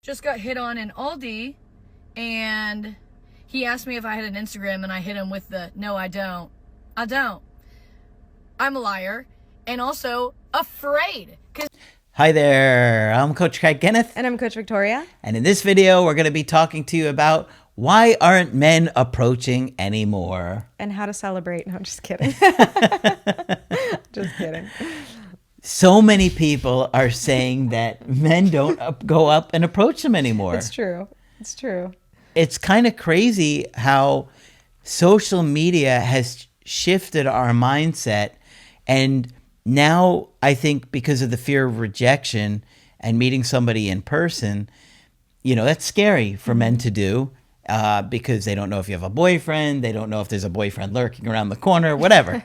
just got hit on in Aldi, and he asked me if I had an Instagram, and I hit him with the, no, I don't. I don't. I'm a liar, and also afraid. Hi there, I'm Coach Kenneth. And I'm Coach Victoria. And in this video, we're going to be talking to you about why aren't men approaching anymore? And how to celebrate. No, I'm just kidding. Just kidding. So many people are saying that men don't go up and approach them anymore. It's true. It's true. It's kind of crazy how social media has shifted our mindset. And now I think because of the fear of rejection and meeting somebody in person, you know, that's scary for men to do because they don't know if you have a boyfriend. They don't know if there's a boyfriend lurking around the corner, whatever.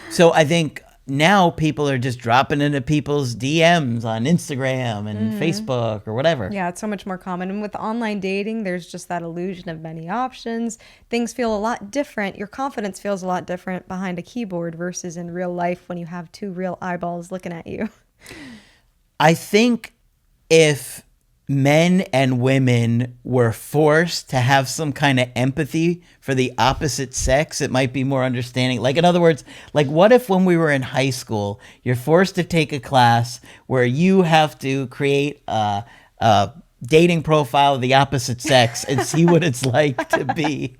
So I think now people are just dropping into people's DMs on Instagram and Facebook or whatever. Yeah, it's so much more common. And with online dating, there's just that illusion of many options. Things feel a lot different. Your confidence feels a lot different behind a keyboard versus in real life when you have two real eyeballs looking at you. I think if men and women were forced to have some kind of empathy for the opposite sex, it might be more understanding. Like, in other words, like, what if when we were in high school, you're forced to take a class where you have to create a dating profile of the opposite sex and see what it's like to be.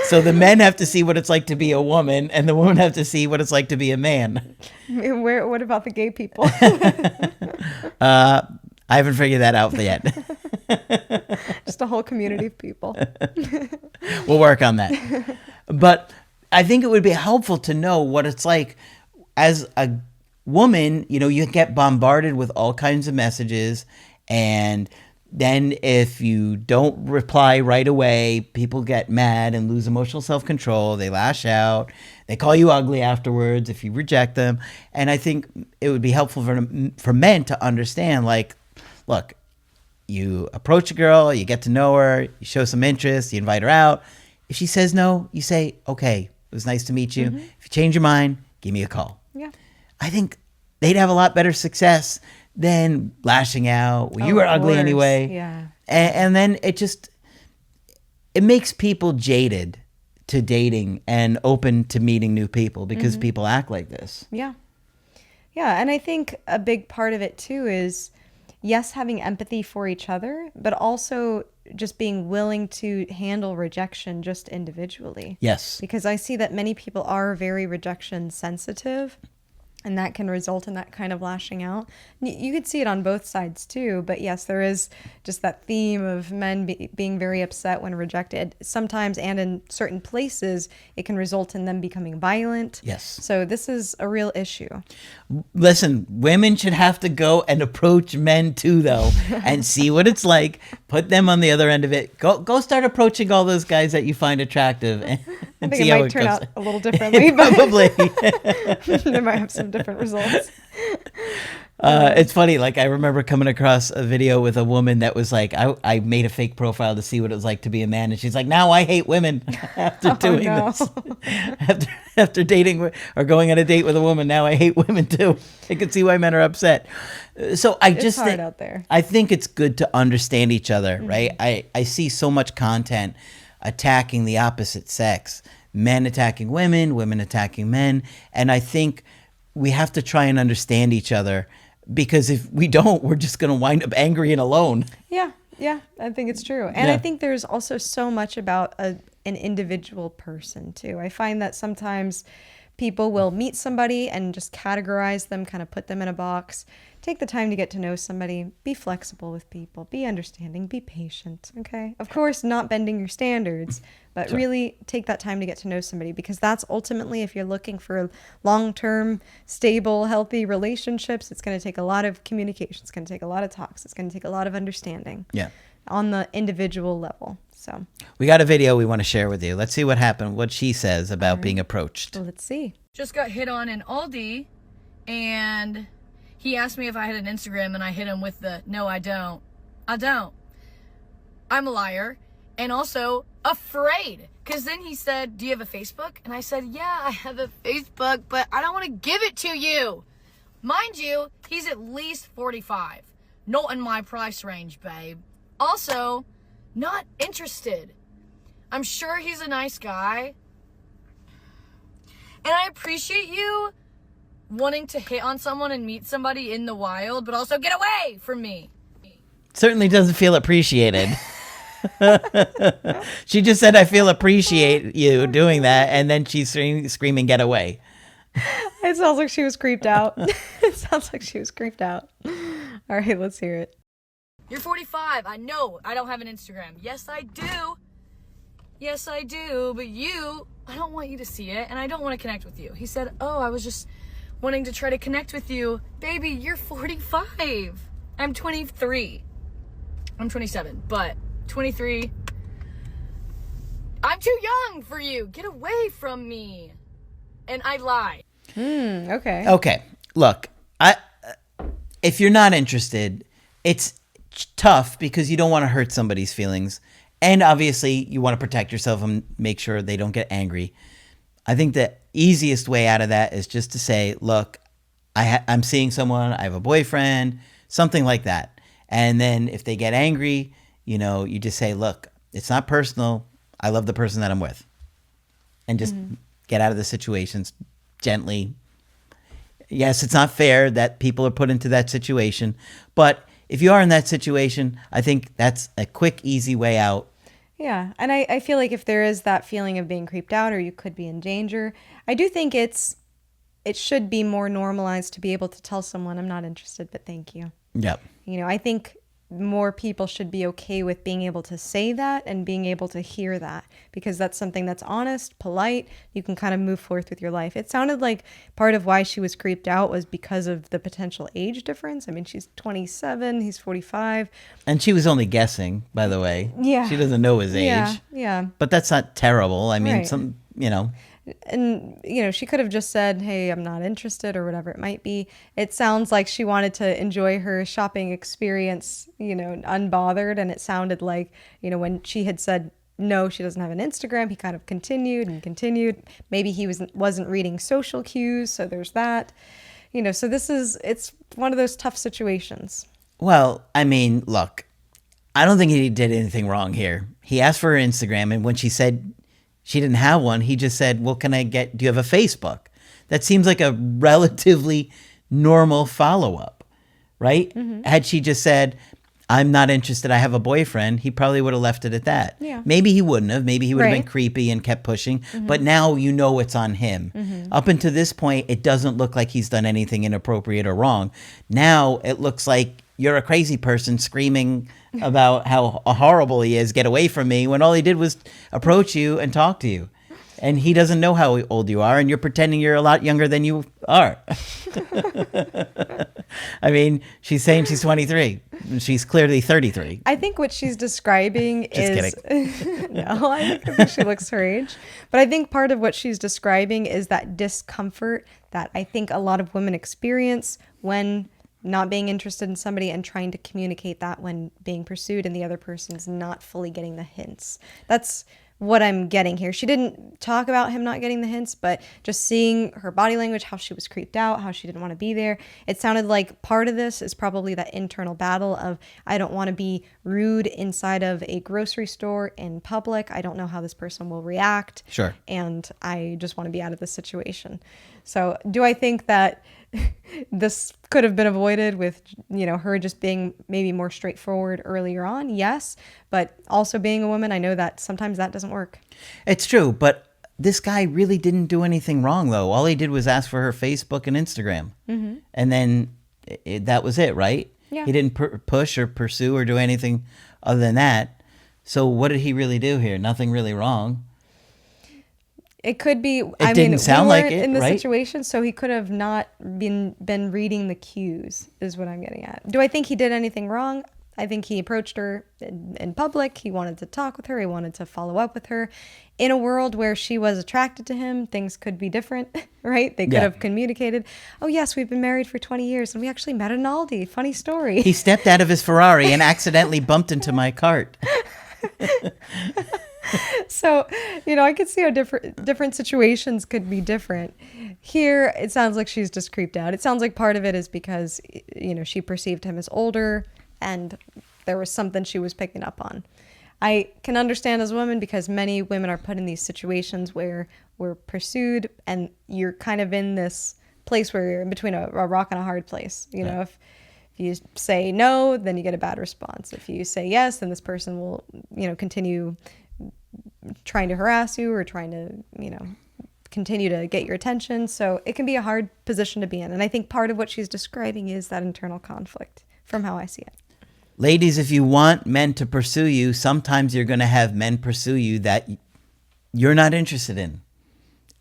So the men have to see what it's like to be a woman, and the women have to see what it's like to be a man. What about the gay people? I haven't figured that out yet. Just a whole community of people. We'll work on that. But I think it would be helpful to know what it's like as a woman. You know, you get bombarded with all kinds of messages, and then if you don't reply right away, people get mad and lose emotional self-control. They lash out. They call you ugly afterwards if you reject them. And I think it would be helpful for men to understand, like, look, you approach a girl, you get to know her, you show some interest, you invite her out. If she says no, you say, okay, it was nice to meet you. If you change your mind, give me a call. Yeah. I think they'd have a lot better success than lashing out. Well, you were ugly anyway. Yeah. And then it makes people jaded to dating and open to meeting new people because people act like this. Yeah. Yeah. And I think a big part of it too is, yes, having empathy for each other, but also just being willing to handle rejection just individually. Yes. Because I see that many people are very rejection sensitive, and that can result in that kind of lashing out. You could see it on both sides too, but yes, there is just that theme of men being very upset when rejected. Sometimes, and in certain places, it can result in them becoming violent. Yes. So this is a real issue. Listen, women should have to go and approach men too, though, and see what it's like. Put them on the other end of it. Go start approaching all those guys that you find attractive. And I think see it how might it turn goes. out a little differently. But Probably. they might have some different results. It's funny. Like, I remember coming across a video with a woman that was like, I made a fake profile to see what it was like to be a man. And she's like, now I hate women after doing this. After dating or going on a date with a woman, now I hate women too. I can see why men are upset. So It's hard out there. I think it's good to understand each other, right? I see so much content attacking the opposite sex, men attacking women, women attacking men. And I think we have to try and understand each other, because if we don't, we're just going to wind up angry and alone. Yeah, I think it's true. And I think there's also so much about an individual person too. I find that sometimes people will meet somebody and just categorize them, kind of put them in a box. Take the time to get to know somebody. Be flexible with people. Be understanding. Be patient. Okay? Of course, not bending your standards, but really take that time to get to know somebody, because that's ultimately, if you're looking for long-term, stable, healthy relationships, it's going to take a lot of communication. It's going to take a lot of talks. It's going to take a lot of understanding on the individual level. So we got a video we want to share with you. Let's see what happened, what she says about being approached. Well, let's see. Just got hit on in Aldi, and he asked me if I had an Instagram, and I hit him with the, no, I don't. I don't. I'm a liar. And also afraid. Because then he said, do you have a Facebook? And I said, yeah, I have a Facebook, but I don't want to give it to you. Mind you, he's at least 45. not in my price range, babe. Also, not interested. I'm sure he's a nice guy. And I appreciate you wanting to hit on someone and meet somebody in the wild, but also get away from me. Certainly doesn't feel appreciated. She just said, I feel appreciate you doing that, and then she's screaming, get away. It sounds like she was creeped out. It sounds like she was creeped out. All right, let's hear it. You're 45. I know I don't have an Instagram. Yes, I do. Yes, I do. But I don't want you to see it, and I don't want to connect with you. He said, oh, I was just wanting to try to connect with you. Baby, you're 45. I'm 23. I'm 27, but 23. I'm too young for you. Get away from me. And I lied. Okay. Okay. Look, if you're not interested, it's tough because you don't want to hurt somebody's feelings. And obviously, you want to protect yourself and make sure they don't get angry. I think the easiest way out of that is just to say, look, I'm seeing someone, I have a boyfriend, something like that. And then if they get angry, you just say, look, it's not personal. I love the person that I'm with. And just get out of the situations gently. Yes, it's not fair that people are put into that situation. But if you are in that situation, I think that's a quick, easy way out. Yeah. And I feel like if there is that feeling of being creeped out or you could be in danger, I do think it should be more normalized to be able to tell someone, I'm not interested, but thank you. Yep. I think more people should be okay with being able to say that and being able to hear that, because that's something that's honest, polite. You can kind of move forth with your life. It sounded like part of why she was creeped out was because of the potential age difference. I mean, she's 27, he's 45. And she was only guessing, by the way. Yeah. She doesn't know his age. Yeah. But that's not terrible. I mean, Right. And, she could have just said, hey, I'm not interested or whatever it might be. It sounds like she wanted to enjoy her shopping experience, unbothered. And it sounded like, when she had said, no, she doesn't have an Instagram, he kind of continued and continued. Maybe he wasn't reading social cues. So there's that, so it's one of those tough situations. Well, I mean, look, I don't think he did anything wrong here. He asked for her Instagram, and when she said she didn't have one, he just said, well, do you have a Facebook? That seems like a relatively normal follow-up, right? Mm-hmm. Had she just said, I'm not interested, I have a boyfriend, he probably would have left it at that. Yeah. Maybe he wouldn't have. Maybe he would have Right. been creepy and kept pushing. Mm-hmm. But now it's on him. Mm-hmm. Up until this point, it doesn't look like he's done anything inappropriate or wrong. Now it looks like you're a crazy person screaming about how horrible he is, get away from me, when all he did was approach you and talk to you. And he doesn't know how old you are, and you're pretending you're a lot younger than you are. I mean, she's saying she's 23. She's clearly 33. I think what she's describing Just is... No, I think she looks her age. But I think part of what she's describing is that discomfort that I think a lot of women experience when not being interested in somebody and trying to communicate that when being pursued and the other person's not fully getting the hints. That's what I'm getting here. She didn't talk about him not getting the hints, but just seeing her body language, how she was creeped out, how she didn't want to be there. It sounded like part of this is probably that internal battle of, I don't want to be rude inside of a grocery store in public. I don't know how this person will react. Sure. And I just want to be out of this situation. So do I think that this could have been avoided with, her just being maybe more straightforward earlier on? Yes. But also being a woman, I know that sometimes that doesn't work. It's true, but this guy really didn't do anything wrong, though. All he did was ask for her Facebook and Instagram. Mm-hmm. And then that was it, right? Yeah. He didn't push or pursue or do anything other than that. So what did he really do here? Nothing really wrong. It could be. It didn't sound like it, in the right? situation, so he could have not been reading the cues. Is what I'm getting at. Do I think he did anything wrong? I think he approached her in public. He wanted to talk with her. He wanted to follow up with her. In a world where she was attracted to him, things could be different, right? They could have communicated. Oh yes, we've been married for 20 years, and we actually met in Aldi. Funny story. He stepped out of his Ferrari and accidentally bumped into my cart. So, I could see how different situations could be different. Here, it sounds like she's just creeped out. It sounds like part of it is because, she perceived him as older, and there was something she was picking up on. I can understand as a woman because many women are put in these situations where we're pursued and you're kind of in this place where you're in between a rock and a hard place. You know, if you say no, then you get a bad response. If you say yes, then this person will, continue trying to harass you or trying to, continue to get your attention. So it can be a hard position to be in. And I think part of what she's describing is that internal conflict from how I see it. Ladies, if you want men to pursue you, sometimes you're going to have men pursue you that you're not interested in.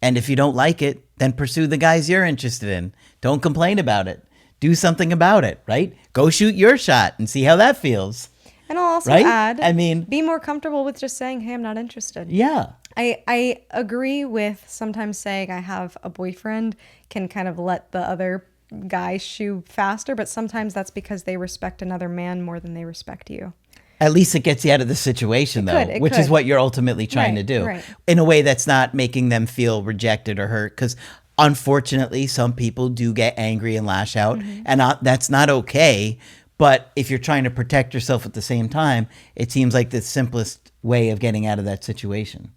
And if you don't like it, then pursue the guys you're interested in. Don't complain about it. Do something about it, right? Go shoot your shot and see how that feels. And I'll also add, be more comfortable with just saying, hey, I'm not interested. Yeah. I agree with sometimes saying I have a boyfriend can kind of let the other guy shoo faster, but sometimes that's because they respect another man more than they respect you. At least it gets you out of the situation, which is what you're ultimately trying to do. Right. In a way that's not making them feel rejected or hurt, because unfortunately, some people do get angry and lash out, and that's not okay. But if you're trying to protect yourself at the same time, it seems like the simplest way of getting out of that situation,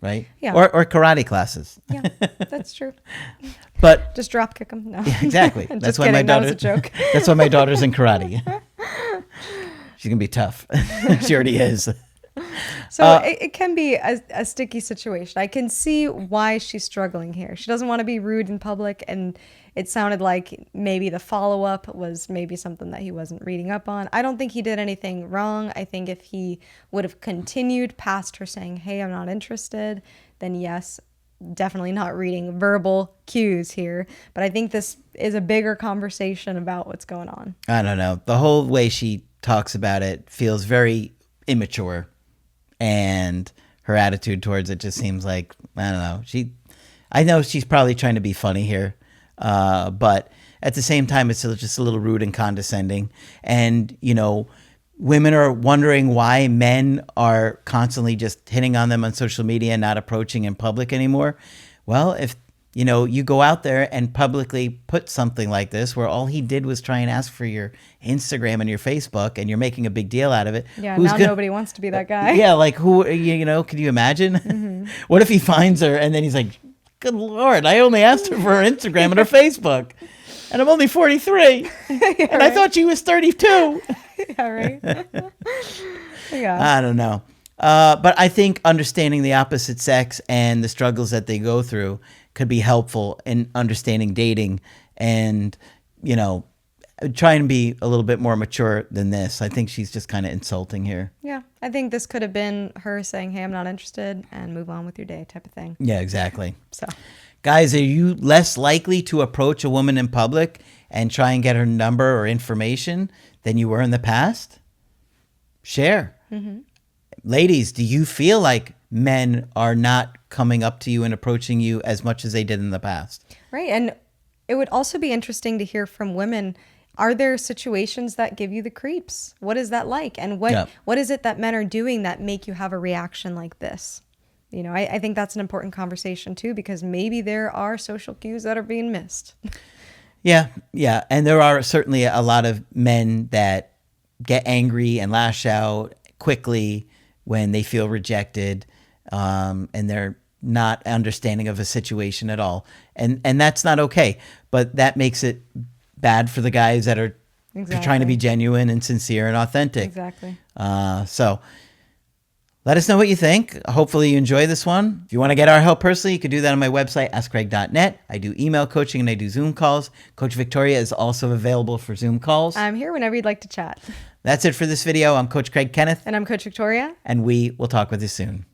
right? Yeah. Or karate classes. Yeah, that's true. But just drop kick them. No, yeah, exactly. That's why my daughter. That was a joke. That's why my daughter's in karate. She's gonna be tough. She already is. So it can be a sticky situation. I can see why she's struggling here. She doesn't want to be rude in public, and it sounded like maybe the follow-up was maybe something that he wasn't reading up on. I don't think he did anything wrong. I think if he would have continued past her saying, hey, I'm not interested, then yes, definitely not reading verbal cues here. But I think this is a bigger conversation about what's going on. I don't know. The whole way she talks about it feels very immature. And her attitude towards it just seems like, I don't know. I know she's probably trying to be funny here, but at the same time, it's just a little rude and condescending. And, women are wondering why men are constantly just hitting on them on social media and not approaching in public anymore. Well, if you go out there and publicly put something like this where all he did was try and ask for your Instagram and your Facebook and you're making a big deal out of it. Yeah, now nobody wants to be that guy. Yeah, like who, could you imagine? What if he finds her and then he's like, good Lord, I only asked her for her Instagram and her Facebook and I'm only 43 and I thought she was 32. Yeah, right. Yeah. I don't know. But I think understanding the opposite sex and the struggles that they go through could be helpful in understanding dating and, trying to be a little bit more mature than this. I think she's just kind of insulting here. Yeah. I think this could have been her saying, hey, I'm not interested and move on with your day type of thing. Yeah, exactly. So, guys, are you less likely to approach a woman in public and try and get her number or information than you were in the past? Share. Ladies, do you feel like men are not coming up to you and approaching you as much as they did in the past? Right. And it would also be interesting to hear from women. Are there situations that give you the creeps? What is that like? And what is it that men are doing that make you have a reaction like this? I think that's an important conversation too, because maybe there are social cues that are being missed. Yeah. And there are certainly a lot of men that get angry and lash out quickly when they feel rejected, and they're not understanding of a situation at all. And that's not okay. But that makes it bad for the guys that are trying to be genuine and sincere and authentic. Exactly. So let us know what you think. Hopefully you enjoy this one. If you want to get our help personally, you can do that on my website, askcraig.net. I do email coaching and I do Zoom calls. Coach Victoria is also available for Zoom calls. I'm here whenever you'd like to chat. That's it for this video. I'm Coach Craig Kenneth. And I'm Coach Victoria. And we will talk with you soon.